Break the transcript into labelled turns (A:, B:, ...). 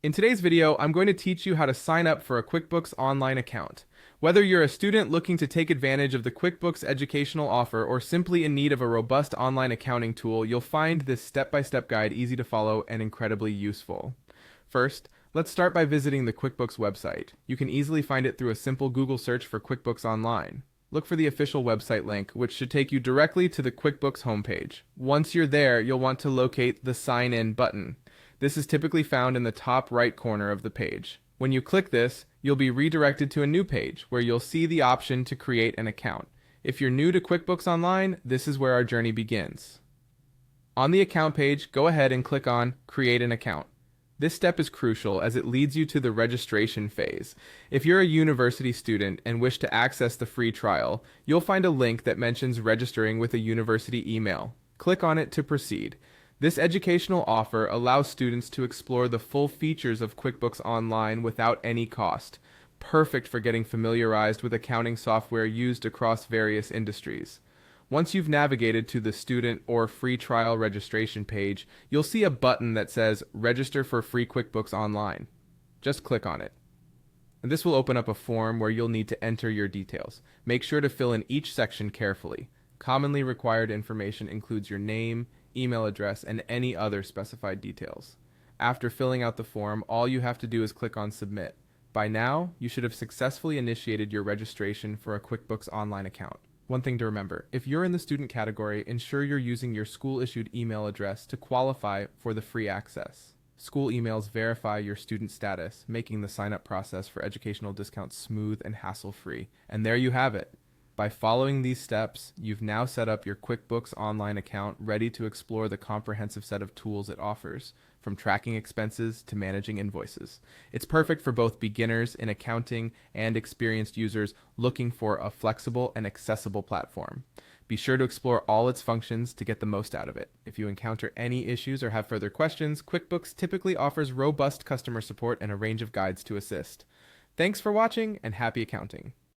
A: In today's video, I'm going to teach you how to sign up for a QuickBooks Online account. Whether you're a student looking to take advantage of the QuickBooks educational offer or simply in need of a robust online accounting tool, you'll find this step-by-step guide easy to follow and incredibly useful. First, let's start by visiting the QuickBooks website. You can easily find it through a simple Google search for QuickBooks Online. Look for the official website link, which should take you directly to the QuickBooks homepage. Once you're there, you'll want to locate the Sign In button. This is typically found in the top right corner of the page. When you click this, you'll be redirected to a new page where you'll see the option to create an account. If you're new to QuickBooks Online, this is where our journey begins. On the account page, go ahead and click on Create an Account. This step is crucial as it leads you to the registration phase. If you're a university student and wish to access the free trial, you'll find a link that mentions registering with a university email. Click on it to proceed. This educational offer allows students to explore the full features of QuickBooks Online without any cost. Perfect for getting familiarized with accounting software used across various industries. Once you've navigated to the student or free trial registration page, you'll see a button that says Register for free QuickBooks Online. Just click on it. And this will open up a form where you'll need to enter your details. Make sure to fill in each section carefully. Commonly required information includes your name, email address, and any other specified details. After filling out the form, all you have to do is click on Submit. By now, you should have successfully initiated your registration for a QuickBooks Online account. One thing to remember, if you're in the student category, ensure you're using your school-issued email address to qualify for the free access. School emails verify your student status, making the sign-up process for educational discounts smooth and hassle-free. And there you have it. By following these steps, you've now set up your QuickBooks Online account ready to explore the comprehensive set of tools it offers, from tracking expenses to managing invoices. It's perfect for both beginners in accounting and experienced users looking for a flexible and accessible platform. Be sure to explore all its functions to get the most out of it. If you encounter any issues or have further questions, QuickBooks typically offers robust customer support and a range of guides to assist. Thanks for watching and happy accounting.